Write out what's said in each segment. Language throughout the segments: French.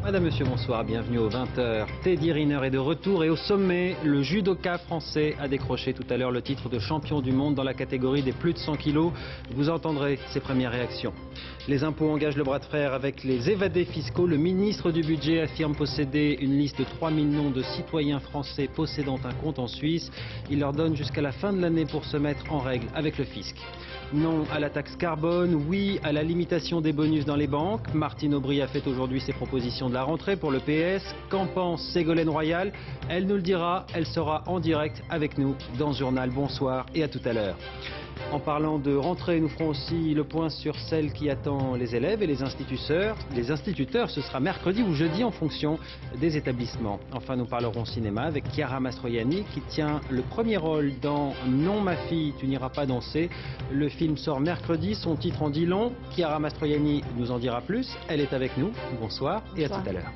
Madame, Monsieur, bonsoir, bienvenue aux 20h. Teddy Riner est de retour et au sommet, le judoka français a décroché tout à l'heure le titre de champion du monde dans la catégorie des plus de 100 kilos. Vous entendrez ses premières réactions. Les impôts engagent le bras de fer avec les évadés fiscaux. Le ministre du Budget affirme posséder une liste de 3000 noms de citoyens français possédant un compte en Suisse. Il leur donne jusqu'à la fin de l'année pour se mettre en règle avec le fisc. Non à la taxe carbone, oui à la limitation des bonus dans les banques. Martine Aubry a fait aujourd'hui ses propositions de la rentrée pour le PS. Qu'en pense Ségolène Royal? Elle nous le dira, elle sera en direct avec nous dans ce journal. Bonsoir et à tout à l'heure. En parlant de rentrée, nous ferons aussi le point sur celle qui attend les élèves et les instituteurs. Les instituteurs, ce sera mercredi ou jeudi en fonction des établissements. Enfin, nous parlerons cinéma avec Chiara Mastroianni qui tient le premier rôle dans Non ma fille, tu n'iras pas danser. Le film sort mercredi, son titre en dit long. Chiara Mastroianni nous en dira plus. Elle est avec nous. Bonsoir et à tout à l'heure.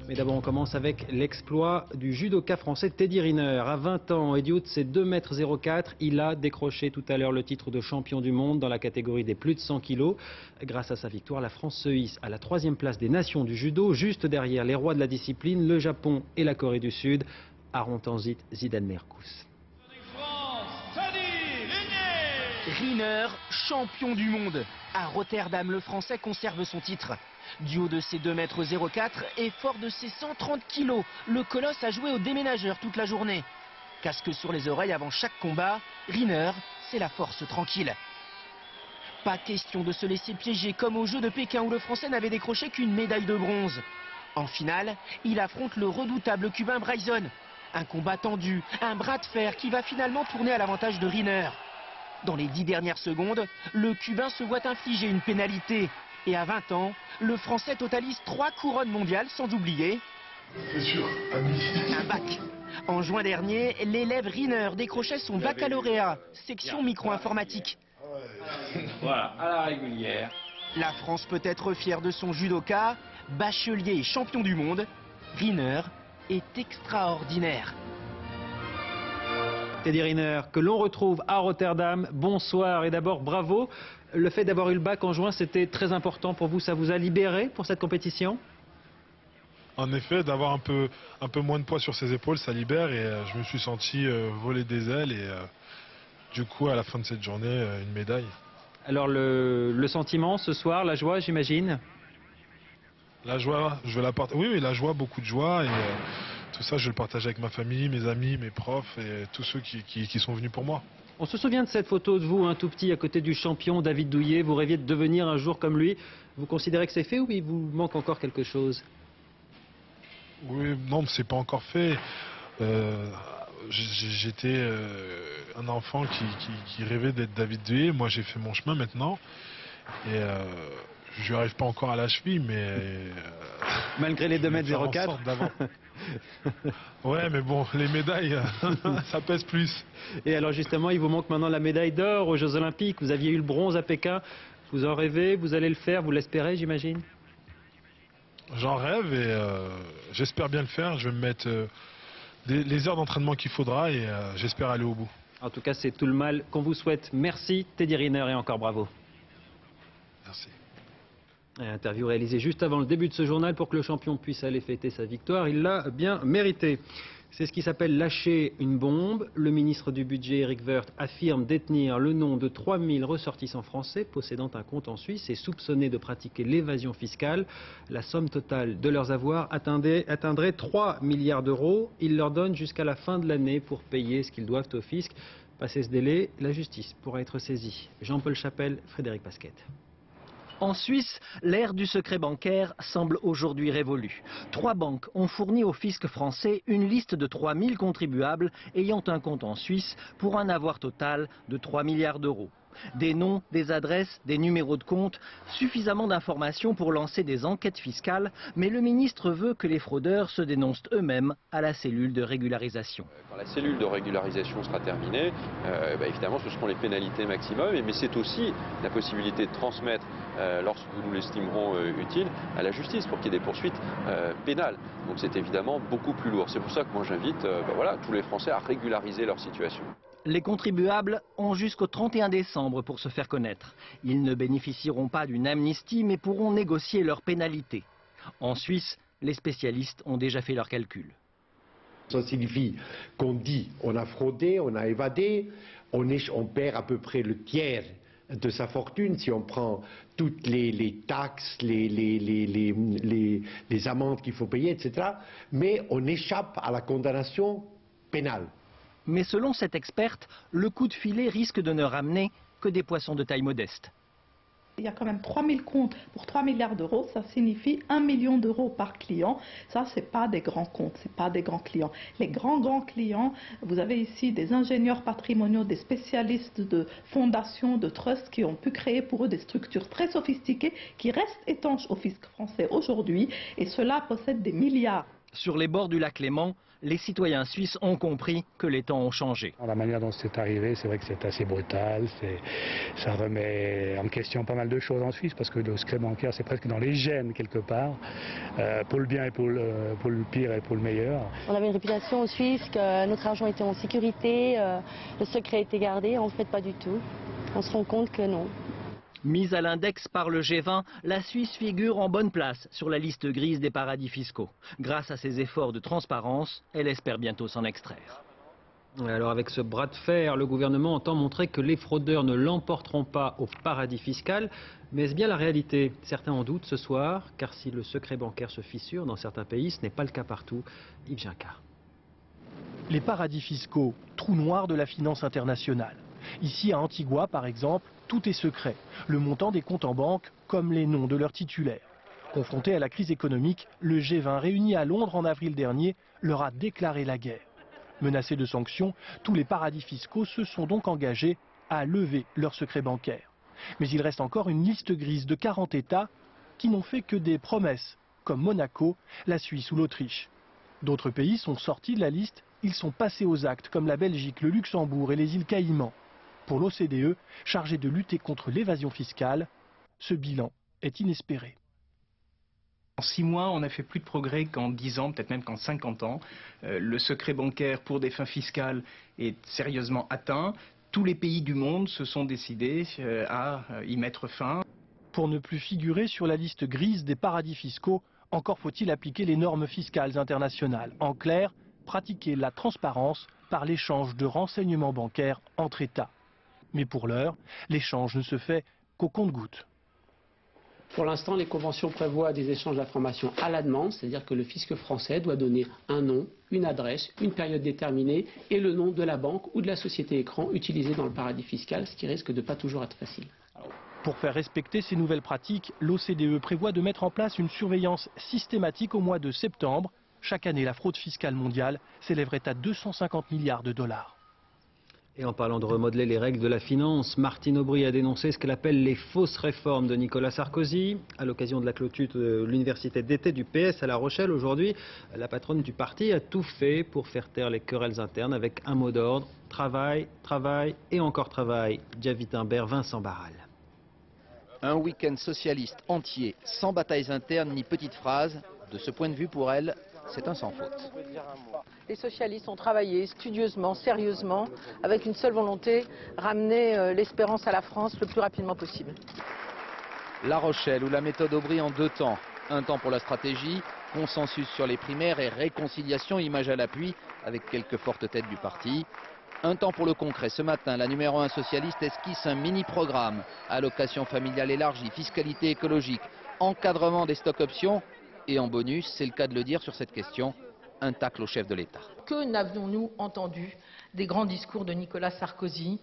Mais d'abord, on commence avec l'exploit du judoka français Teddy Riner. À 20 ans et du haut de ses 2,04 m, il a décroché tout à l'heure le titre de champion du monde dans la catégorie des plus de 100 kilos. Grâce à sa victoire, la France se hisse à la 3e place des nations du judo, juste derrière les rois de la discipline, le Japon et la Corée du Sud. Aron Tanzit, Zidane Merkous. Riner, champion du monde. À Rotterdam, le Français conserve son titre. Du haut de ses 2,04 m et fort de ses 130 kg, le colosse a joué au déménageur toute la journée. Casque sur les oreilles avant chaque combat, Riner, c'est la force tranquille. Pas question de se laisser piéger comme aux Jeux de Pékin où le Français n'avait décroché qu'une médaille de bronze. En finale, il affronte le redoutable cubain Bryson. Un combat tendu, un bras de fer qui va finalement tourner à l'avantage de Riner. Dans les 10 dernières secondes, le Cubain se voit infliger une pénalité. Et à 20 ans, le Français totalise 3 couronnes mondiales, sans oublier un bac. En juin dernier, l'élève Riner décrochait son baccalauréat, section micro-informatique. Voilà, à la régulière. La France peut être fière de son judoka, bachelier et champion du monde. Riner est extraordinaire. Teddy Riner, que l'on retrouve à Rotterdam. Bonsoir et d'abord bravo. Le fait d'avoir eu le bac en juin, c'était très important pour vous. Ça vous a libéré pour cette compétition? En effet, d'avoir un peu moins de poids sur ses épaules, ça libère et je me suis senti voler des ailes et du coup, à la fin de cette journée, une médaille. Alors le sentiment ce soir, la joie, j'imagine? La joie, je vais la partager. Oui, la joie, beaucoup de joie et tout ça, je le partage avec ma famille, mes amis, mes profs et tous ceux qui sont venus pour moi. On se souvient de cette photo de vous, un tout petit, à côté du champion David Douillet. Vous rêviez de devenir un jour comme lui. Vous considérez que c'est fait ou il vous manque encore quelque chose? Oui, non, c'est pas encore fait. J'étais un enfant qui rêvait d'être David Douillet. Moi, j'ai fait mon chemin maintenant. Et je n'y arrive pas encore à la cheville, mais... Malgré les 2,04 m. Ouais, mais bon, les médailles, ça pèse plus. Et alors justement, il vous manque maintenant la médaille d'or aux Jeux Olympiques. Vous aviez eu le bronze à Pékin. Vous en rêvez, vous allez le faire, vous l'espérez, j'imagine? J'en rêve et j'espère bien le faire. Je vais me mettre les heures d'entraînement qu'il faudra et j'espère aller au bout. En tout cas, c'est tout le mal qu'on vous souhaite. Merci Teddy Riner et encore bravo. Merci. Interview réalisée juste avant le début de ce journal pour que le champion puisse aller fêter sa victoire. Il l'a bien mérité. C'est ce qui s'appelle lâcher une bombe. Le ministre du Budget, Éric Woerth, affirme détenir le nom de 3000 ressortissants français possédant un compte en Suisse et soupçonnés de pratiquer l'évasion fiscale. La somme totale de leurs avoirs atteindrait 3 milliards d'euros. Il leur donne jusqu'à la fin de l'année pour payer ce qu'ils doivent au fisc. Passé ce délai, la justice pourra être saisie. Jean-Paul Chapelle, Frédéric Pasquette. En Suisse, l'ère du secret bancaire semble aujourd'hui révolue. 3 banques ont fourni au fisc français une liste de 3000 contribuables ayant un compte en Suisse pour un avoir total de 3 milliards d'euros. Des noms, des adresses, des numéros de compte, suffisamment d'informations pour lancer des enquêtes fiscales, mais le ministre veut que les fraudeurs se dénoncent eux-mêmes à la cellule de régularisation. Quand la cellule de régularisation sera terminée, évidemment ce seront les pénalités maximum, mais c'est aussi la possibilité de transmettre, lorsque nous l'estimerons utile, à la justice pour qu'il y ait des poursuites pénales. Donc c'est évidemment beaucoup plus lourd. C'est pour ça que moi j'invite tous les Français à régulariser leur situation. Les contribuables ont jusqu'au 31 décembre pour se faire connaître. Ils ne bénéficieront pas d'une amnistie mais pourront négocier leurs pénalités. En Suisse, les spécialistes ont déjà fait leurs calculs. Ça signifie qu'on dit on a fraudé, on a évadé, on perd à peu près le tiers de sa fortune si on prend toutes les taxes, les amendes qu'il faut payer, etc. Mais on échappe à la condamnation pénale. Mais selon cette experte, le coup de filet risque de ne ramener que des poissons de taille modeste. Il y a quand même 3000 comptes pour 3 milliards d'euros, ça signifie 1 million d'euros par client. Ça, ce n'est pas des grands comptes, ce n'est pas des grands clients. Les grands clients, vous avez ici des ingénieurs patrimoniaux, des spécialistes de fondations, de trusts qui ont pu créer pour eux des structures très sophistiquées qui restent étanches au fisc français aujourd'hui et cela possède des milliards. Sur les bords du lac Léman, les citoyens suisses ont compris que les temps ont changé. La manière dont c'est arrivé, c'est vrai que c'est assez brutal, ça remet en question pas mal de choses en Suisse parce que le secret bancaire c'est presque dans les gènes quelque part, pour le bien et pour le pire et pour le meilleur. On avait une réputation en Suisse que notre argent était en sécurité, le secret était gardé, en fait pas du tout. On se rend compte que non. Mise à l'index par le G20, la Suisse figure en bonne place sur la liste grise des paradis fiscaux. Grâce à ses efforts de transparence, elle espère bientôt s'en extraire. Alors avec ce bras de fer, le gouvernement entend montrer que les fraudeurs ne l'emporteront pas au paradis fiscal. Mais est-ce bien la réalité? Certains en doutent ce soir, car si le secret bancaire se fissure dans certains pays, ce n'est pas le cas partout. Yves Gincard. Les paradis fiscaux, trous noirs de la finance internationale. Ici à Antigua par exemple, tout est secret. Le montant des comptes en banque comme les noms de leurs titulaires. Confronté à la crise économique, le G20 réuni à Londres en avril dernier leur a déclaré la guerre. Menacés de sanctions, tous les paradis fiscaux se sont donc engagés à lever leurs secrets bancaires. Mais il reste encore une liste grise de 40 États qui n'ont fait que des promesses, comme Monaco, la Suisse ou l'Autriche. D'autres pays sont sortis de la liste, ils sont passés aux actes comme la Belgique, le Luxembourg et les îles Caïmans. Pour l'OCDE, chargée de lutter contre l'évasion fiscale, ce bilan est inespéré. En 6 mois, on a fait plus de progrès qu'en 10 ans, peut-être même qu'en 50 ans. Le secret bancaire pour des fins fiscales est sérieusement atteint. Tous les pays du monde se sont décidés à y mettre fin. Pour ne plus figurer sur la liste grise des paradis fiscaux, encore faut-il appliquer les normes fiscales internationales. En clair, pratiquer la transparence par l'échange de renseignements bancaires entre États. Mais pour l'heure, l'échange ne se fait qu'au compte-gouttes. Pour l'instant, les conventions prévoient des échanges d'informations à la demande, c'est-à-dire que le fisc français doit donner un nom, une adresse, une période déterminée et le nom de la banque ou de la société écran utilisée dans le paradis fiscal, ce qui risque de pas toujours être facile. Pour faire respecter ces nouvelles pratiques, l'OCDE prévoit de mettre en place une surveillance systématique au mois de septembre. Chaque année, la fraude fiscale mondiale s'élèverait à 250 milliards de dollars. Et en parlant de remodeler les règles de la finance, Martine Aubry a dénoncé ce qu'elle appelle les fausses réformes de Nicolas Sarkozy. À l'occasion de la clôture de l'université d'été du PS à La Rochelle aujourd'hui, la patronne du parti a tout fait pour faire taire les querelles internes avec un mot d'ordre: travail, travail et encore travail. Jeff Wittenberg, Vincent Barral. Un week-end socialiste entier, sans batailles internes ni petites phrases. De ce point de vue, pour elle, c'est un sans faute. Les socialistes ont travaillé studieusement, sérieusement, avec une seule volonté, ramener l'espérance à la France le plus rapidement possible. La Rochelle, où la méthode Aubry en 2 temps. Un temps pour la stratégie, consensus sur les primaires et réconciliation, image à l'appui, avec quelques fortes têtes du parti. Un temps pour le concret. Ce matin, la numéro 1 socialiste esquisse un mini-programme. Allocation familiale élargie, fiscalité écologique, encadrement des stocks options. Et en bonus, c'est le cas de le dire sur cette question, un tacle au chef de l'État. Que n'avions-nous entendu des grands discours de Nicolas Sarkozy?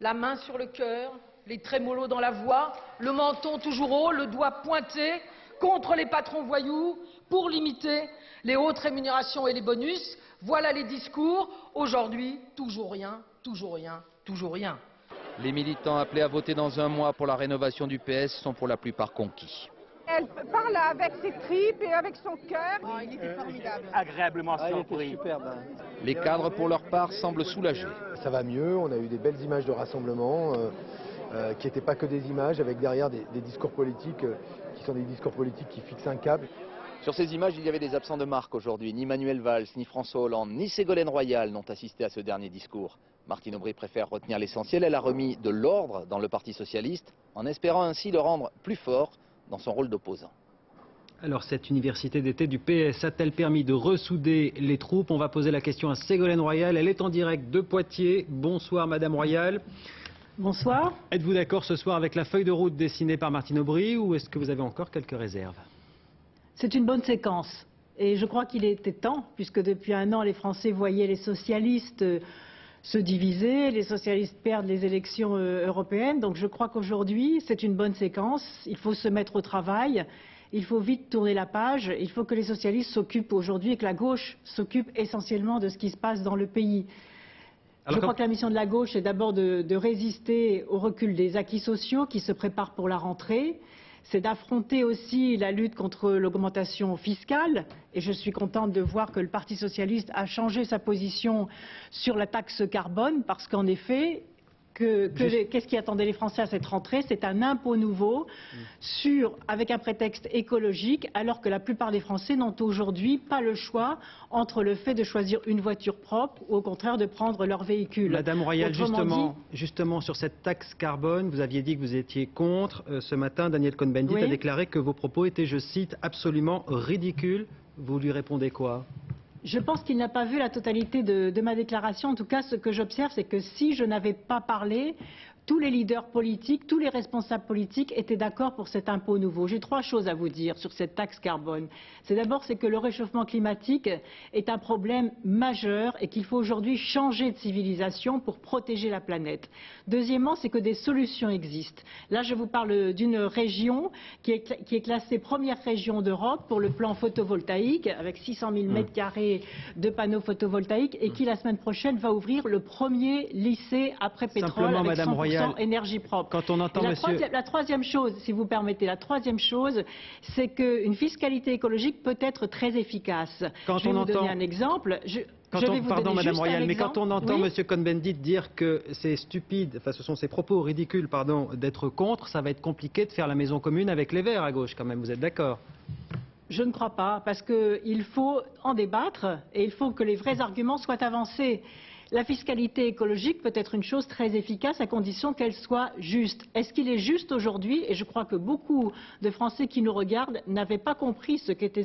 La main sur le cœur, les trémolos dans la voix, le menton toujours haut, le doigt pointé contre les patrons voyous pour limiter les hautes rémunérations et les bonus. Voilà les discours. Aujourd'hui, toujours rien, toujours rien, toujours rien. Les militants appelés à voter dans un mois pour la rénovation du PS sont pour la plupart conquis. Elle parle avec ses tripes et avec son cœur. Oh, il était formidable. Agréablement surpris. Les cadres, pour leur part, semblent soulagés. Ça va mieux, on a eu des belles images de rassemblement qui n'étaient pas que des images, avec derrière des discours politiques qui sont des discours politiques qui fixent un cap. Sur ces images, il y avait des absents de marque aujourd'hui. Ni Manuel Valls, ni François Hollande, ni Ségolène Royal n'ont assisté à ce dernier discours. Martine Aubry préfère retenir l'essentiel. Elle a remis de l'ordre dans le Parti socialiste, en espérant ainsi le rendre plus fort dans son rôle d'opposant. Alors cette université d'été du PS a-t-elle permis de ressouder les troupes? On va poser la question à Ségolène Royal, elle est en direct de Poitiers. Bonsoir Madame Royal. Bonsoir. Êtes-vous d'accord ce soir avec la feuille de route dessinée par Martine Aubry ou est-ce que vous avez encore quelques réserves? C'est une bonne séquence et je crois qu'il était temps, puisque depuis un an les Français voyaient les socialistes se diviser, les socialistes perdent les élections européennes, donc je crois qu'aujourd'hui c'est une bonne séquence, il faut se mettre au travail. Il faut vite tourner la page, il faut que les socialistes s'occupent aujourd'hui et que la gauche s'occupe essentiellement de ce qui se passe dans le pays. Je crois que la mission de la gauche est d'abord de résister au recul des acquis sociaux qui se préparent pour la rentrée. C'est d'affronter aussi la lutte contre l'augmentation fiscale. Et je suis contente de voir que le Parti socialiste a changé sa position sur la taxe carbone parce qu'en effet, qu'est-ce qui attendait les Français à cette rentrée? C'est un impôt nouveau avec un prétexte écologique, alors que la plupart des Français n'ont aujourd'hui pas le choix entre le fait de choisir une voiture propre ou au contraire de prendre leur véhicule. Madame Royal, justement sur cette taxe carbone, vous aviez dit que vous étiez contre. Ce matin, Daniel Cohn-Bendit a déclaré que vos propos étaient, je cite, absolument ridicules. Vous lui répondez quoi? Je pense qu'il n'a pas vu la totalité de ma déclaration. En tout cas, ce que j'observe, c'est que si je n'avais pas parlé, tous les leaders politiques, tous les responsables politiques étaient d'accord pour cet impôt nouveau. J'ai trois choses à vous dire sur cette taxe carbone. D'abord, c'est que le réchauffement climatique est un problème majeur et qu'il faut aujourd'hui changer de civilisation pour protéger la planète. Deuxièmement, c'est que des solutions existent. Là, je vous parle d'une région qui est classée première région d'Europe pour le plan photovoltaïque, avec 600 000 mètres carrés de panneaux photovoltaïques et qui, la semaine prochaine, va ouvrir le premier lycée après pétrole avec 100% énergie propre. Quand on entend la troisième chose, si vous permettez, c'est qu'une fiscalité écologique peut être très efficace. Je vais vous donner un exemple. Pardon Madame Royal, mais quand on entend Monsieur Cohn-Bendit dire que c'est stupide, enfin ce sont ses propos ridicules, pardon, d'être contre, ça va être compliqué de faire la maison commune avec les Verts à gauche quand même, vous êtes d'accord? Je ne crois pas, parce qu'il faut en débattre et il faut que les vrais arguments soient avancés. La fiscalité écologique peut être une chose très efficace à condition qu'elle soit juste. Est-ce qu'il est juste aujourd'hui? Et je crois que beaucoup de Français qui nous regardent n'avaient pas compris ce qu'était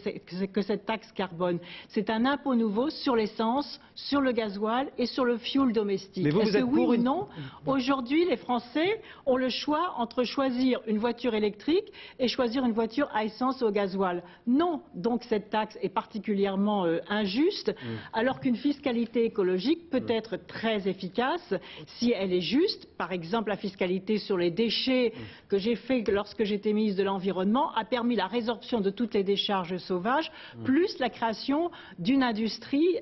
que cette taxe carbone. C'est un impôt nouveau sur l'essence, sur le gasoil et sur le fioul domestique. Est-ce que oui ou non, aujourd'hui, les Français ont le choix entre choisir une voiture électrique et choisir une voiture à essence ou au gasoil? Non. Donc cette taxe est particulièrement injuste, alors qu'une fiscalité écologique peut être très efficace si elle est juste. Par exemple, la fiscalité sur les déchets que j'ai fait lorsque j'étais ministre de l'Environnement a permis la résorption de toutes les décharges sauvages, plus la création d'une industrie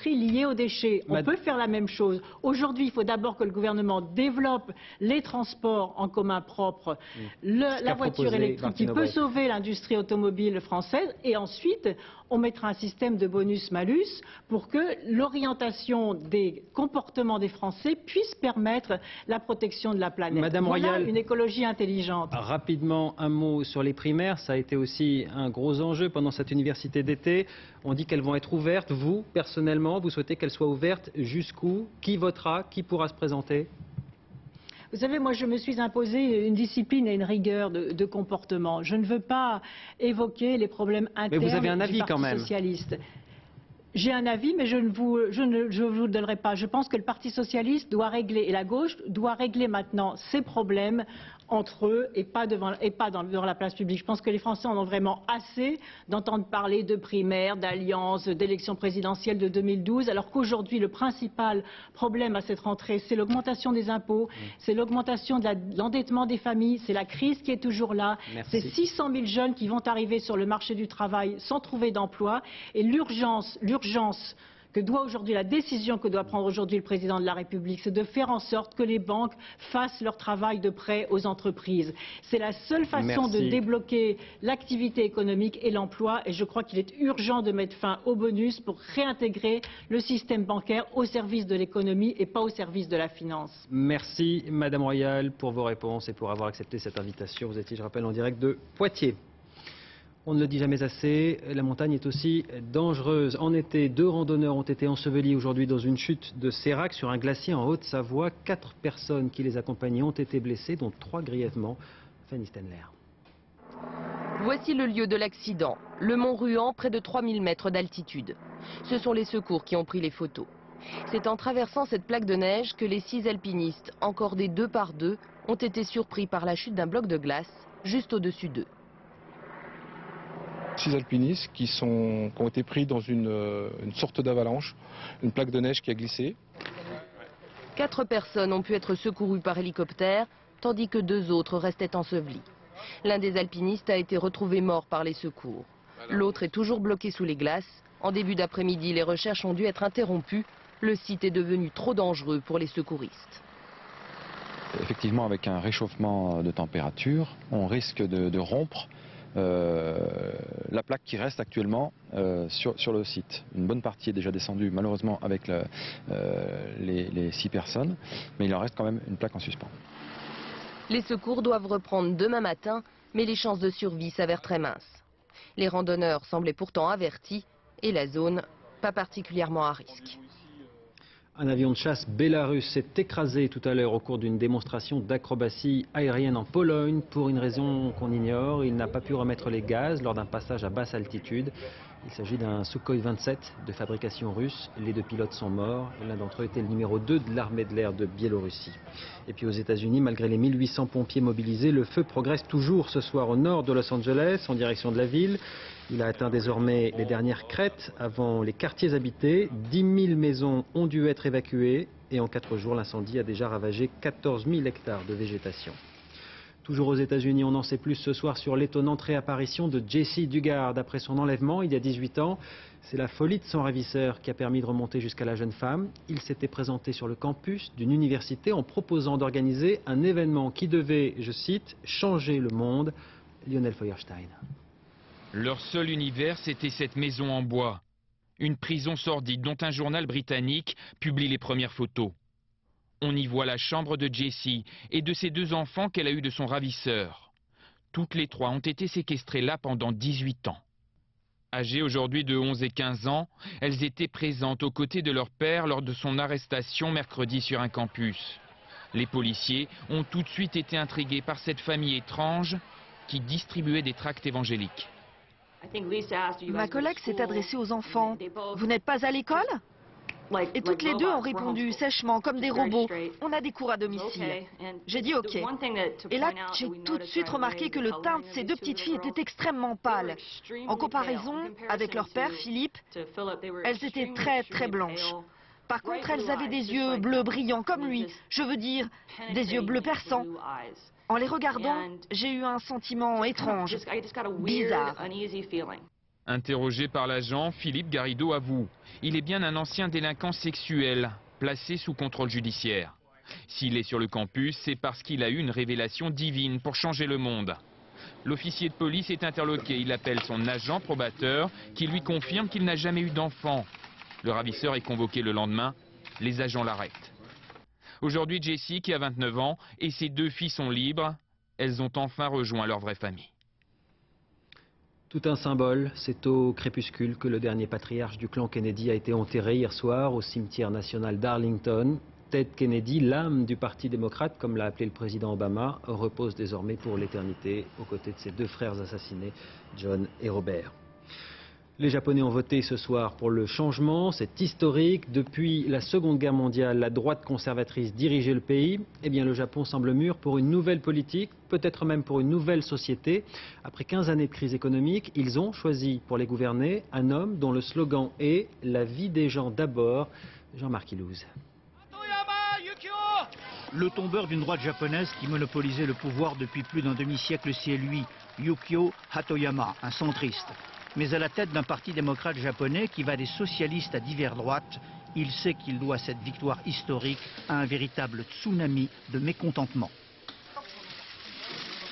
liée aux déchets. On peut faire la même chose. Aujourd'hui, il faut d'abord que le gouvernement développe les transports en commun propres, la voiture électrique qui peut sauver l'industrie automobile française, et ensuite on mettra un système de bonus-malus pour que l'orientation des comportements des Français puisse permettre la protection de la planète. Madame Royal, une écologie intelligente. Rapidement, un mot sur les primaires. Ça a été aussi un gros enjeu pendant cette université d'été. On dit qu'elles vont être ouvertes. Vous, personnellement, vous souhaitez qu'elles soient ouvertes jusqu'où? Qui votera? Qui pourra se présenter? Vous savez, moi, je me suis imposé une discipline et une rigueur de comportement. Je ne veux pas évoquer les problèmes internes mais vous avez un avis du Parti quand même. socialiste. J'ai un avis, mais je ne vous le donnerai pas. Je pense que le Parti socialiste doit régler, et la gauche doit régler maintenant ses problèmes entre eux et pas devant la place publique. Je pense que les Français en ont vraiment assez d'entendre parler de primaires, d'alliances, d'élections présidentielles de 2012, alors qu'aujourd'hui, le principal problème à cette rentrée, c'est l'augmentation des impôts, c'est l'augmentation de l'endettement des familles, c'est la crise qui est toujours là, c'est 600 000 jeunes qui vont arriver sur le marché du travail sans trouver d'emploi, et l'urgence que doit aujourd'hui, la décision que doit prendre aujourd'hui le président de la République, c'est de faire en sorte que les banques fassent leur travail de prêt aux entreprises. C'est la seule façon de débloquer l'activité économique et l'emploi, et je crois qu'il est urgent de mettre fin aux bonus pour réintégrer le système bancaire au service de l'économie et pas au service de la finance. Merci Madame Royal pour vos réponses et pour avoir accepté cette invitation. Vous étiez, je rappelle, en direct de Poitiers. On ne le dit jamais assez, la montagne est aussi dangereuse. En été, 2 randonneurs ont été ensevelis aujourd'hui dans une chute de sérac sur un glacier en Haute-Savoie. 4 personnes qui les accompagnaient ont été blessées, dont 3 grièvement. Fanny Stenler. Voici le lieu de l'accident, le mont Ruan, près de 3000 mètres d'altitude. Ce sont les secours qui ont pris les photos. C'est en traversant cette plaque de neige que les 6 alpinistes, encordés 2 par 2, ont été surpris par la chute d'un bloc de glace juste au-dessus d'eux. 6 alpinistes qui ont été pris dans une sorte d'avalanche, une plaque de neige qui a glissé. 4 personnes ont pu être secourues par hélicoptère, tandis que 2 autres restaient ensevelis. L'un des alpinistes a été retrouvé mort par les secours. L'autre est toujours bloqué sous les glaces. En début d'après-midi, les recherches ont dû être interrompues. Le site est devenu trop dangereux pour les secouristes. Effectivement, avec un réchauffement de température, on risque de rompre la plaque qui reste actuellement sur le site. Une bonne partie est déjà descendue, malheureusement, avec les 6 personnes, mais il en reste quand même une plaque en suspens. Les secours doivent reprendre demain matin, mais les chances de survie s'avèrent très minces. Les randonneurs semblaient pourtant avertis et la zone pas particulièrement à risque. Un avion de chasse bélarusse s'est écrasé tout à l'heure au cours d'une démonstration d'acrobatie aérienne en Pologne. Pour une raison qu'on ignore, il n'a pas pu remettre les gaz lors d'un passage à basse altitude. Il s'agit d'un Sukhoi 27 de fabrication russe. Les 2 pilotes sont morts. L'un d'entre eux était le numéro 2 de l'armée de l'air de Biélorussie. Et puis aux États-Unis, malgré les 1800 pompiers mobilisés, le feu progresse toujours ce soir au nord de Los Angeles, en direction de la ville. Il a atteint désormais les dernières crêtes avant les quartiers habités. 10 000 maisons ont dû être évacuées et en 4 jours, l'incendie a déjà ravagé 14 000 hectares de végétation. Toujours aux États-Unis, on en sait plus ce soir sur l'étonnante réapparition de Jesse Dugard après son enlèvement il y a 18 ans. C'est la folie de son ravisseur qui a permis de remonter jusqu'à la jeune femme. Il s'était présenté sur le campus d'une université en proposant d'organiser un événement qui devait, je cite, changer le monde. Lionel Feuerstein. Leur seul univers, c'était cette maison en bois. Une prison sordide dont un journal britannique publie les premières photos. On y voit la chambre de Jessie et de ses 2 enfants qu'elle a eus de son ravisseur. Toutes les 3 ont été séquestrées là pendant 18 ans. Âgées aujourd'hui de 11 et 15 ans, elles étaient présentes aux côtés de leur père lors de son arrestation mercredi sur un campus. Les policiers ont tout de suite été intrigués par cette famille étrange qui distribuait des tracts évangéliques. Ma collègue s'est adressée aux enfants. Vous n'êtes pas à l'école ? Et toutes les 2 ont répondu sèchement, comme des robots. On a des cours à domicile. J'ai dit OK. Et là, j'ai tout de suite remarqué que le teint de ces 2 petites filles était extrêmement pâle. En comparaison avec leur père, Philippe, elles étaient très très blanches. Par contre, elles avaient des yeux bleus brillants comme lui. Je veux dire, des yeux bleus perçants. En les regardant, j'ai eu un sentiment étrange, bizarre. Interrogé par l'agent, Philippe Garrido avoue. Il est bien un ancien délinquant sexuel, placé sous contrôle judiciaire. S'il est sur le campus, c'est parce qu'il a eu une révélation divine pour changer le monde. L'officier de police est interloqué. Il appelle son agent probateur qui lui confirme qu'il n'a jamais eu d'enfant. Le ravisseur est convoqué le lendemain. Les agents l'arrêtent. Aujourd'hui, Jessie, qui a 29 ans, et ses 2 filles sont libres. Elles ont enfin rejoint leur vraie famille. Tout un symbole, c'est au crépuscule que le dernier patriarche du clan Kennedy a été enterré hier soir au cimetière national d'Arlington. Ted Kennedy, l'âme du Parti démocrate, comme l'a appelé le président Obama, repose désormais pour l'éternité aux côtés de ses 2 frères assassinés, John et Robert. Les Japonais ont voté ce soir pour le changement, c'est historique. Depuis la Seconde Guerre mondiale, la droite conservatrice dirigeait le pays. Eh bien, le Japon semble mûr pour une nouvelle politique, peut-être même pour une nouvelle société. Après 15 années de crise économique, ils ont choisi pour les gouverner un homme dont le slogan est « La vie des gens d'abord », Jean-Marc Ilouz. Le tombeur d'une droite japonaise qui monopolisait le pouvoir depuis plus d'un demi-siècle, c'est lui, Yukio Hatoyama, un centriste. Mais à la tête d'un parti démocrate japonais qui va des socialistes à divers droites, il sait qu'il doit cette victoire historique à un véritable tsunami de mécontentement.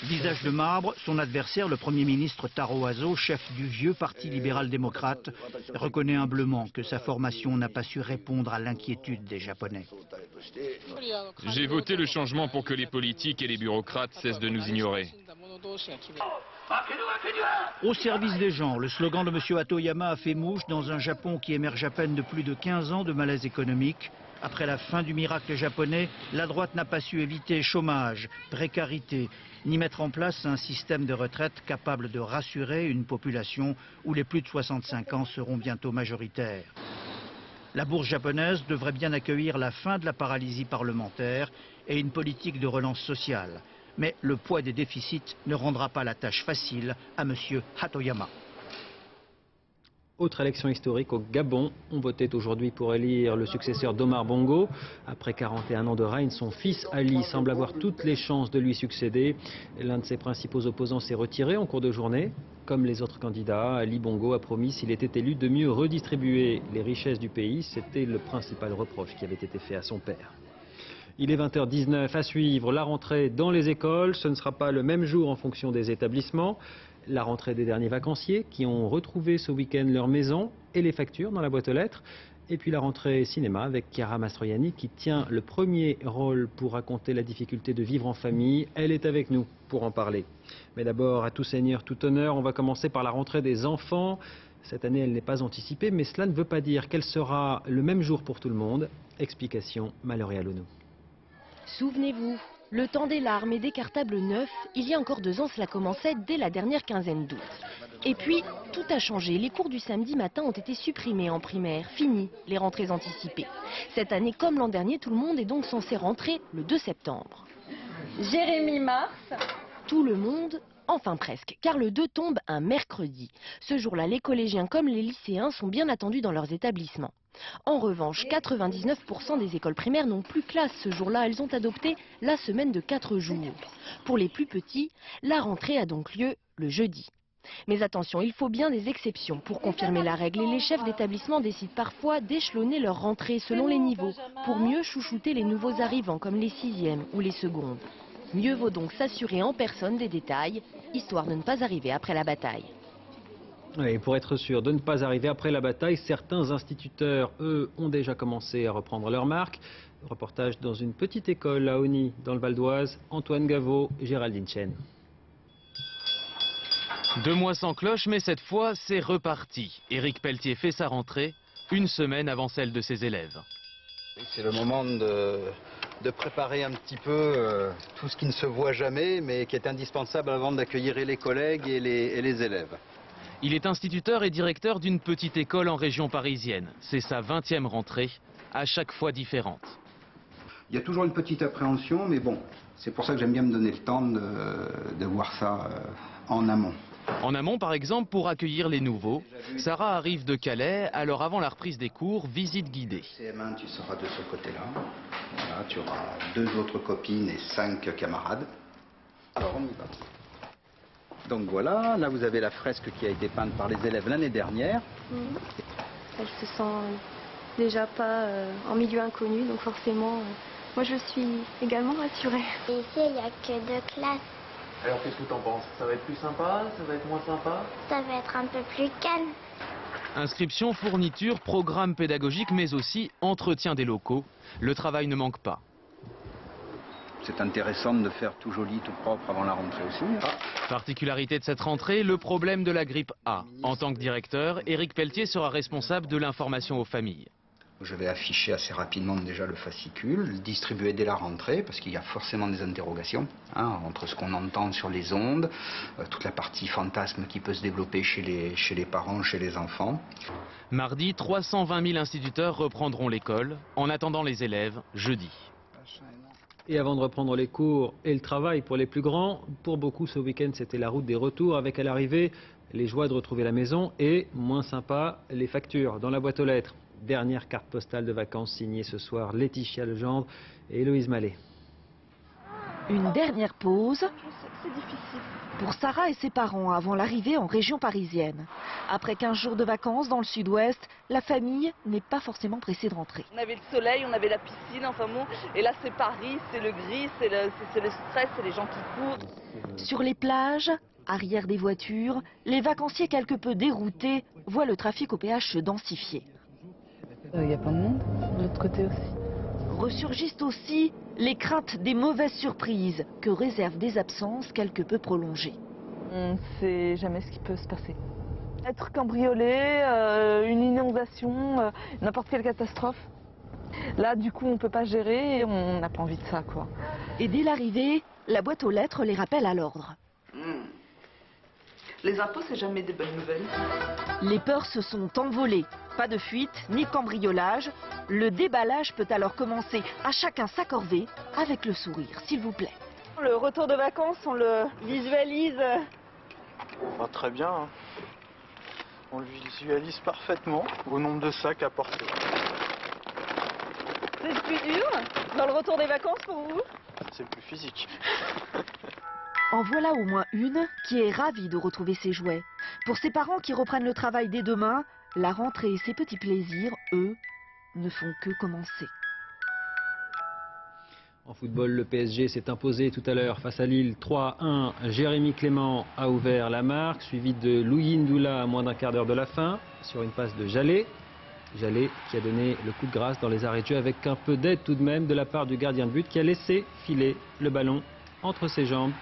Visage de marbre, son adversaire, le Premier ministre Taro Aso, chef du vieux parti libéral-démocrate, reconnaît humblement que sa formation n'a pas su répondre à l'inquiétude des Japonais. J'ai voté le changement pour que les politiques et les bureaucrates cessent de nous ignorer. Au service des gens, le slogan de M. Hatoyama a fait mouche dans un Japon qui émerge à peine de plus de 15 ans de malaise économique, Après la fin du miracle japonais, la droite n'a pas su éviter chômage, précarité, ni mettre en place un système de retraite capable de rassurer une population où les plus de 65 ans seront bientôt majoritaires. La bourse japonaise devrait bien accueillir la fin de la paralysie parlementaire et une politique de relance sociale. Mais le poids des déficits ne rendra pas la tâche facile à M. Hatoyama. Autre élection historique au Gabon. On votait aujourd'hui pour élire le successeur d'Omar Bongo. Après 41 ans de règne, son fils Ali semble avoir toutes les chances de lui succéder. L'un de ses principaux opposants s'est retiré en cours de journée. Comme les autres candidats, Ali Bongo a promis, s'il était élu, de mieux redistribuer les richesses du pays. C'était le principal reproche qui avait été fait à son père. Il est 20h19, à suivre la rentrée dans les écoles. Ce ne sera pas le même jour en fonction des établissements. La rentrée des derniers vacanciers qui ont retrouvé ce week-end leur maison et les factures dans la boîte aux lettres. Et puis la rentrée cinéma avec Chiara Mastroianni qui tient le premier rôle pour raconter la difficulté de vivre en famille. Elle est avec nous pour en parler. Mais d'abord, à tout seigneur, tout honneur, on va commencer par la rentrée des enfants. Cette année, elle n'est pas anticipée, mais cela ne veut pas dire qu'elle sera le même jour pour tout le monde. Explication, Mallory Alono. Souvenez-vous, le temps des larmes et des cartables neufs, il y a encore 2 ans, cela commençait dès la dernière quinzaine d'août. Et puis, tout a changé. Les cours du samedi matin ont été supprimés en primaire. Fini les rentrées anticipées. Cette année, comme l'an dernier, tout le monde est donc censé rentrer le 2 septembre. Jérémy Mars. Tout le monde, enfin presque, car le 2 tombe un mercredi. Ce jour-là, les collégiens comme les lycéens sont bien attendus dans leurs établissements. En revanche, 99% des écoles primaires n'ont plus classe ce jour-là. Elles ont adopté la semaine de 4 jours. Pour les plus petits, la rentrée a donc lieu le jeudi. Mais attention, il faut bien des exceptions pour confirmer la règle. Et les chefs d'établissement décident parfois d'échelonner leur rentrée selon les niveaux pour mieux chouchouter les nouveaux arrivants comme les 6e ou les secondes. Mieux vaut donc s'assurer en personne des détails, histoire de ne pas arriver après la bataille. Et pour être sûr de ne pas arriver après la bataille, certains instituteurs, eux, ont déjà commencé à reprendre leur marque. Reportage dans une petite école à Ony, dans le Val d'Oise. Antoine Gaveau, Géraldine Chen. 2 mois sans cloche, mais cette fois, c'est reparti. Éric Pelletier fait sa rentrée, 1 semaine avant celle de ses élèves. C'est le moment de préparer un petit peu tout ce qui ne se voit jamais, mais qui est indispensable avant d'accueillir les collègues et les élèves. Il est instituteur et directeur d'une petite école en région parisienne. C'est sa 20e rentrée, à chaque fois différente. Il y a toujours une petite appréhension, mais bon, c'est pour ça que j'aime bien me donner le temps de voir ça en amont. En amont, par exemple, pour accueillir les nouveaux. Sarah arrive de Calais, alors avant la reprise des cours, visite guidée. CM1, tu seras de ce côté-là. Voilà, tu auras 2 autres copines et 5 camarades. Alors, on y va. Donc voilà, là vous avez la fresque qui a été peinte par les élèves l'année dernière. Elle se sent déjà pas en milieu inconnu, donc forcément, moi je suis également rassurée. Et ici, il n'y a que 2 classes. Alors qu'est-ce que tu en penses? Ça va être plus sympa? Ça va être moins sympa? Ça va être un peu plus calme. Inscription, fourniture, programme pédagogique, mais aussi entretien des locaux. Le travail ne manque pas. C'est intéressant de faire tout joli, tout propre avant la rentrée aussi. Particularité de cette rentrée, le problème de la grippe A. En tant que directeur, Éric Pelletier sera responsable de l'information aux familles. Je vais afficher assez rapidement déjà le fascicule, le distribuer dès la rentrée, parce qu'il y a forcément des interrogations entre ce qu'on entend sur les ondes, toute la partie fantasme qui peut se développer chez les parents, chez les enfants. Mardi, 320 000 instituteurs reprendront l'école, en attendant les élèves, jeudi. Et avant de reprendre les cours et le travail pour les plus grands, pour beaucoup ce week-end c'était la route des retours avec à l'arrivée les joies de retrouver la maison et, moins sympa, les factures dans la boîte aux lettres. Dernière carte postale de vacances signée ce soir Laetitia Legendre et Héloïse Mallet. Une dernière pause pour Sarah et ses parents avant l'arrivée en région parisienne. Après 15 jours de vacances dans le sud-ouest, la famille n'est pas forcément pressée de rentrer. On avait le soleil, on avait la piscine, enfin bon, et là c'est Paris, c'est le gris, c'est le stress, c'est les gens qui courent. Sur les plages, arrière des voitures, les vacanciers quelque peu déroutés voient le trafic au péage se densifier. Il y a plein de monde, de l'autre côté aussi. Ressurgissent aussi les craintes des mauvaises surprises que réservent des absences quelque peu prolongées. On ne sait jamais ce qui peut se passer. Être cambriolé, une inondation, n'importe quelle catastrophe. Là, du coup, on peut pas gérer et on n'a pas envie de ça, quoi. Et dès l'arrivée, la boîte aux lettres les rappelle à l'ordre. Les impôts, c'est jamais des bonnes nouvelles. Les peurs se sont envolées. Pas de fuite, ni cambriolage. Le déballage peut alors commencer. À chacun sa corvée, avec le sourire, s'il vous plaît. Le retour de vacances, on le visualise. Bah, très bien. Hein. On le visualise parfaitement au nombre de sacs à porter. C'est le plus dur dans le retour des vacances pour vous? C'est le plus physique. En voilà au moins une qui est ravie de retrouver ses jouets. Pour ses parents qui reprennent le travail dès demain, la rentrée et ses petits plaisirs, eux, ne font que commencer. En football, le PSG s'est imposé tout à l'heure face à Lille 3-1. Jérémy Clément a ouvert la marque, suivi de Louis Ndoula à moins d'un quart d'heure de la fin, sur une passe de Jallet. Jallet qui a donné le coup de grâce dans les arrêts de jeu avec un peu d'aide tout de même de la part du gardien de but qui a laissé filer le ballon entre ses jambes.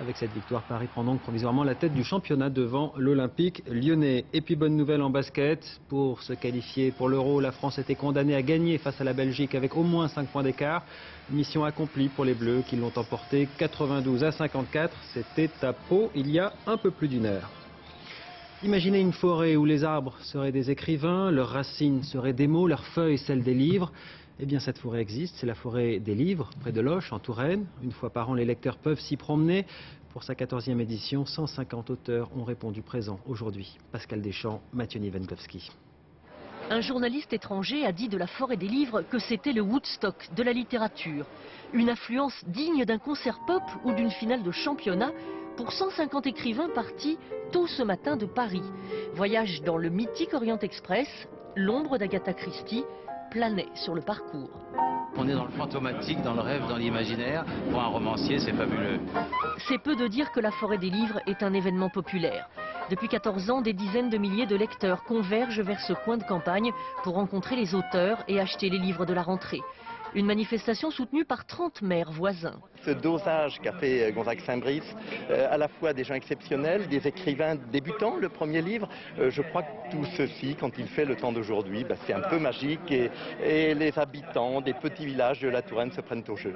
Avec cette victoire, Paris prend donc provisoirement la tête du championnat devant l'Olympique lyonnais. Et puis bonne nouvelle en basket, pour se qualifier pour l'Euro, la France était condamnée à gagner face à la Belgique avec au moins 5 points d'écart. Mission accomplie pour les Bleus qui l'ont emporté 92-54. C'était à Pau il y a un peu plus d'une heure. Imaginez une forêt où les arbres seraient des écrivains, leurs racines seraient des mots, leurs feuilles celles des livres. Eh bien cette forêt existe, c'est la forêt des livres, près de Loches, en Touraine. Une fois par an, les lecteurs peuvent s'y promener. Pour sa 14e édition, 150 auteurs ont répondu présents aujourd'hui. Pascal Deschamps, Mathieu Nivenkowski. Un journaliste étranger a dit de la forêt des livres que c'était le Woodstock de la littérature. Une affluence digne d'un concert pop ou d'une finale de championnat pour 150 écrivains partis tôt ce matin de Paris. Voyage dans le mythique Orient Express, l'ombre d'Agatha Christie planait sur le parcours. On est dans le fantomatique, dans le rêve, dans l'imaginaire. Pour un romancier, c'est fabuleux. C'est peu de dire que la forêt des livres est un événement populaire. Depuis 14 ans, des dizaines de milliers de lecteurs convergent vers ce coin de campagne pour rencontrer les auteurs et acheter les livres de la rentrée. Une manifestation soutenue par 30 maires voisins. Ce dosage qu'a fait Gonzague Saint-Brice, à la fois des gens exceptionnels, des écrivains débutants, le premier livre, je crois que tout ceci, quand il fait le temps d'aujourd'hui, c'est un peu magique et les habitants des petits villages de la Touraine se prennent au jeu.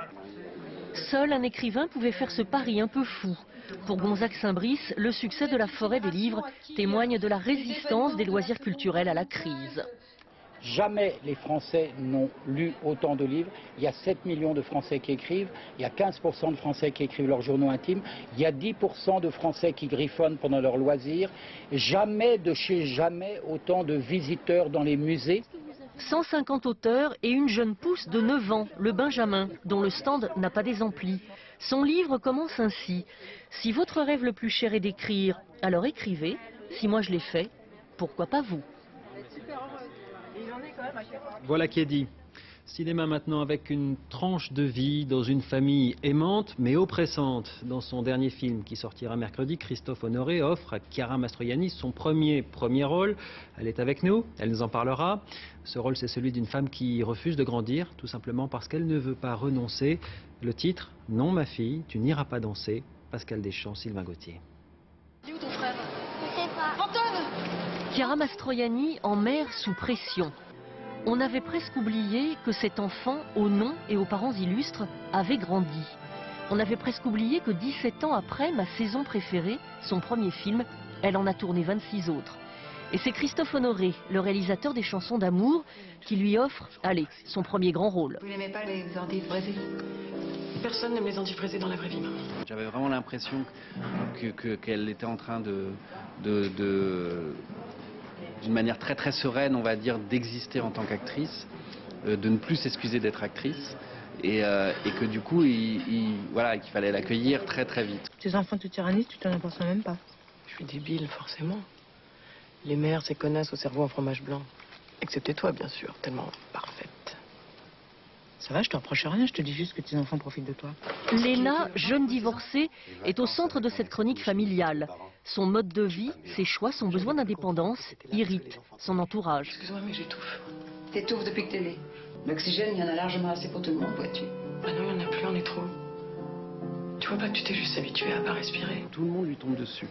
Seul un écrivain pouvait faire ce pari un peu fou. Pour Gonzague Saint-Brice, le succès de la forêt des livres témoigne de la résistance des loisirs culturels à la crise. Jamais les Français n'ont lu autant de livres. Il y a 7 millions de Français qui écrivent, il y a 15% de Français qui écrivent leurs journaux intimes, il y a 10% de Français qui griffonnent pendant leurs loisirs. Jamais de chez jamais autant de visiteurs dans les musées. 150 auteurs et une jeune pousse de 9 ans, le Benjamin, dont le stand n'a pas des amplis. Son livre commence ainsi. Si votre rêve le plus cher est d'écrire, alors écrivez. Si moi je l'ai fait, pourquoi pas vous? Voilà qui est dit. Cinéma maintenant avec une tranche de vie dans une famille aimante mais oppressante. Dans son dernier film qui sortira mercredi, Christophe Honoré offre à Chiara Mastroianni son premier rôle. Elle est avec nous, elle nous en parlera. Ce rôle, c'est celui d'une femme qui refuse de grandir, tout simplement parce qu'elle ne veut pas renoncer. Le titre, Non ma fille, tu n'iras pas danser. Pascal Deschamps, Sylvain Gauthier. Il est où ton frère? Je sais pas. Antoine! Chiara Mastroianni en mère sous pression. On avait presque oublié que cet enfant, au nom et aux parents illustres, avait grandi. On avait presque oublié que 17 ans après ma saison préférée, son premier film, elle en a tourné 26 autres. Et c'est Christophe Honoré, le réalisateur des chansons d'amour, qui lui offre, allez, son premier grand rôle. Vous n'aimez pas les endives braisées? Personne n'aime les endives braisées dans la vraie vie, maman. J'avais vraiment l'impression qu'elle était en train d'une manière très très sereine, on va dire, d'exister en tant qu'actrice, de ne plus s'excuser d'être actrice, et que du coup, voilà, qu'il fallait l'accueillir très très vite. Tes enfants te tyrannisent, tu t'en aperçois même pas. Je suis débile, forcément. Les mères, ces connasses au cerveau en fromage blanc. Excepté toi, bien sûr, tellement parfaite. Ça va, je te reproche rien, je te dis juste que tes enfants profitent de toi. Léna, jeune divorcée, est au centre de cette chronique familiale. Son mode de vie, ses choix, son besoin d'indépendance irritent son entourage. Excuse-moi, mais j'étouffe. T'étouffes depuis que t'es né. L'oxygène, il y en a largement assez pour tout le monde, vois-tu. Ah non, il n'y en a plus, on est trop. Tu vois pas que tu t'es juste habitué à pas respirer? Tout le monde lui tombe dessus.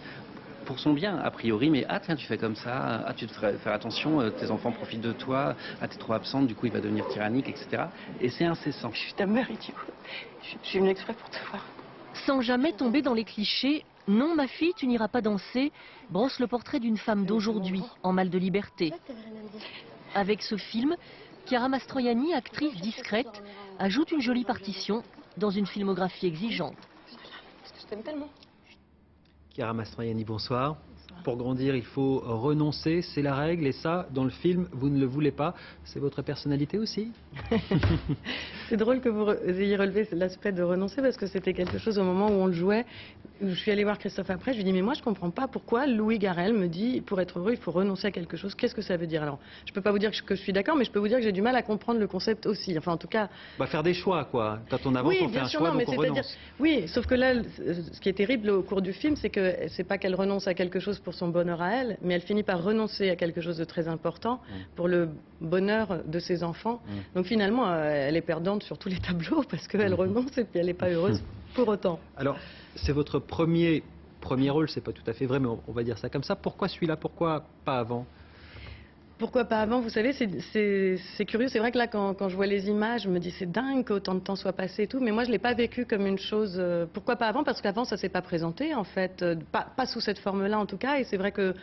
pour son bien, a priori, mais ah tiens, tu fais comme ça, ah tu devrais faire attention, tes enfants profitent de toi, ah t'es trop absente, du coup il va devenir tyrannique, etc. Et c'est incessant. Je suis ta mère, idiot. Je suis venue exprès pour te voir. Sans jamais tomber dans les clichés, non ma fille, tu n'iras pas danser, brosse le portrait d'une femme d'aujourd'hui, en mal de liberté. Avec ce film, Chiara Mastroianni, actrice discrète, ajoute une jolie partition dans une filmographie exigeante. Parce que je t'aime tellement. Chiara Mastroianni, bonsoir. Pour grandir, il faut renoncer, c'est la règle, et ça, dans le film, vous ne le voulez pas. C'est votre personnalité aussi? C'est drôle que vous ayez relevé l'aspect de renoncer, parce que c'était quelque chose au moment où on le jouait, où je suis allée voir Christophe après, je lui ai dit mais moi je comprends pas pourquoi Louis Garrel me dit pour être heureux il faut renoncer à quelque chose, qu'est-ce que ça veut dire? Alors je peux pas vous dire que je suis d'accord, mais je peux vous dire que j'ai du mal à comprendre le concept aussi, enfin en tout cas... Faire des choix quoi, quand on avance oui, on fait un sûr, choix non, donc on renonce. Oui, sauf que là ce qui est terrible au cours du film c'est que c'est pas qu'elle renonce à quelque chose pour son bonheur à elle, mais elle finit par renoncer à quelque chose de très important pour le bonheur de ses enfants. Donc finalement elle est perdante sur tous les tableaux parce qu'elle renonce et puis elle n'est pas heureuse pour autant. Alors c'est votre premier rôle, c'est pas tout à fait vrai mais on va dire ça comme ça. Pourquoi celui-là, pourquoi pas avant? Pourquoi pas avant? Vous savez, c'est curieux. C'est vrai que là, quand je vois les images, je me dis c'est dingue qu'autant de temps soit passé et tout. Mais moi, je l'ai pas vécu comme une chose. Pourquoi pas avant? Parce qu'avant, ça s'est pas présenté, en fait. Pas sous cette forme-là, en tout cas. Et c'est vrai que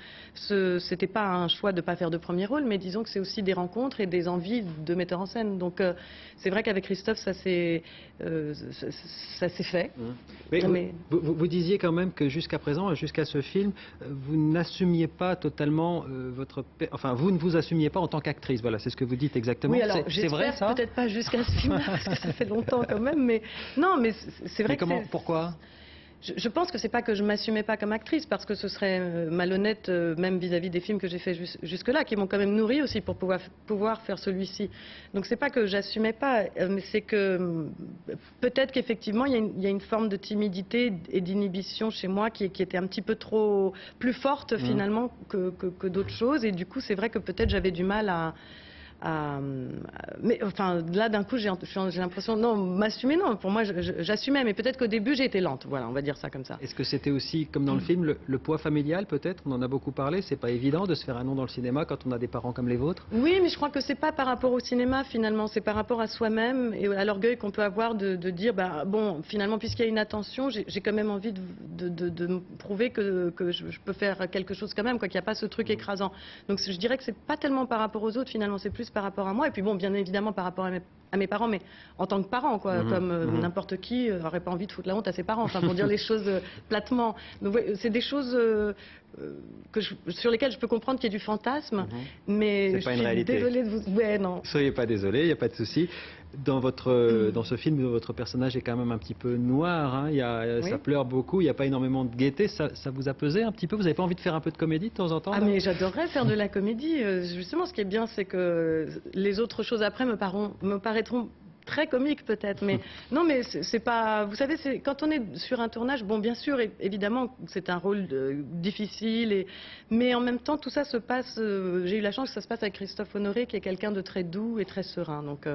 c'était pas un choix de pas faire de premier rôle, mais disons que c'est aussi des rencontres et des envies de metteur en scène. Donc, c'est vrai qu'avec Christophe, ça s'est fait. Mais vous disiez quand même que jusqu'à présent, jusqu'à ce film, vous n'assumiez pas totalement vous ne vous assumiez pas en tant qu'actrice. Voilà, c'est ce que vous dites exactement. Oui, alors c'est vrai ça? Peut-être pas jusqu'à ce film-là, parce que ça fait longtemps quand même. Mais non, mais c'est vrai. Mais pourquoi? Je pense que c'est pas que je m'assumais pas comme actrice, parce que ce serait malhonnête, même vis-à-vis des films que j'ai fait jusque-là, qui m'ont quand même nourri aussi pour pouvoir faire celui-ci. Donc c'est pas que j'assumais pas, mais c'est que peut-être qu'effectivement il y a une forme de timidité et d'inhibition chez moi qui était un petit peu trop plus forte finalement que d'autres choses, et du coup c'est vrai que peut-être j'avais du mal mais enfin là d'un coup j'ai l'impression non, m'assumer non, pour moi j'assumais, mais peut-être qu'au début j'ai été lente, voilà, on va dire ça comme ça. Est-ce que c'était aussi comme dans le film le poids familial peut-être? On en a beaucoup parlé, c'est pas évident de se faire un nom dans le cinéma quand on a des parents comme les vôtres. Oui, mais je crois que c'est pas par rapport au cinéma finalement, c'est par rapport à soi-même et à l'orgueil qu'on peut avoir de dire bon finalement puisqu'il y a une attention, j'ai quand même envie de me prouver que je peux faire quelque chose quand même, quoi, qu'il n'y a pas ce truc écrasant. Donc je dirais que c'est pas tellement par rapport aux autres finalement, c'est plus par rapport à moi, et puis bon, bien évidemment par rapport à mes parents, mais en tant que parent, quoi, comme n'importe qui n'aurait pas envie de foutre la honte à ses parents, enfin pour dire les choses platement. Donc c'est des choses sur lesquelles je peux comprendre qu'il y a du fantasme, mais je suis désolée de vous... Ouais, non. Soyez pas désolée, il n'y a pas de souci. Dans ce film, votre personnage est quand même un petit peu noir, hein. Ça pleure beaucoup, il n'y a pas énormément de gaieté. Ça vous a pesé un petit peu? Vous n'avez pas envie de faire un peu de comédie de temps en temps? Ah mais j'adorerais faire de la comédie. Justement, ce qui est bien, c'est que les autres choses après me paraîtront très comiques peut-être, mais non, mais c'est pas... Vous savez, quand on est sur un tournage, bon, bien sûr, évidemment, c'est un rôle difficile, mais en même temps, tout ça se passe... J'ai eu la chance que ça se passe avec Christophe Honoré, qui est quelqu'un de très doux et très serein, donc...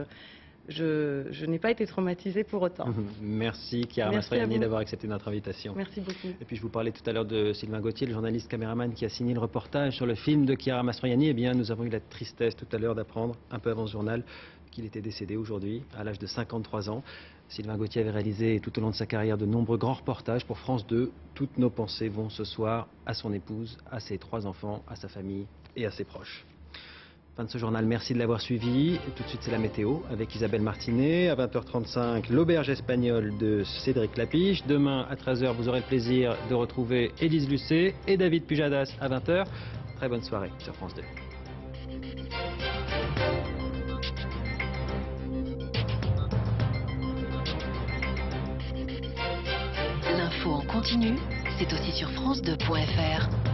Je n'ai pas été traumatisée pour autant. Merci Chiara Mastroianni d'avoir accepté notre invitation. Merci beaucoup. Et puis je vous parlais tout à l'heure de Sylvain Gauthier, le journaliste caméraman qui a signé le reportage sur le film de Chiara Mastroianni. Eh bien, nous avons eu la tristesse tout à l'heure d'apprendre, un peu avant ce journal, qu'il était décédé aujourd'hui, à l'âge de 53 ans. Sylvain Gauthier avait réalisé tout au long de sa carrière de nombreux grands reportages pour France 2. Toutes nos pensées vont ce soir à son épouse, à ses 3 enfants, à sa famille et à ses proches. Fin de ce journal, merci de l'avoir suivi. Tout de suite, c'est la météo avec Isabelle Martinet. À 20h35, l'auberge espagnole de Cédric Lapiche. Demain, à 13h, vous aurez le plaisir de retrouver Élise Lucet et David Pujadas à 20h. Très bonne soirée sur France 2. L'info en continu, c'est aussi sur France2.fr.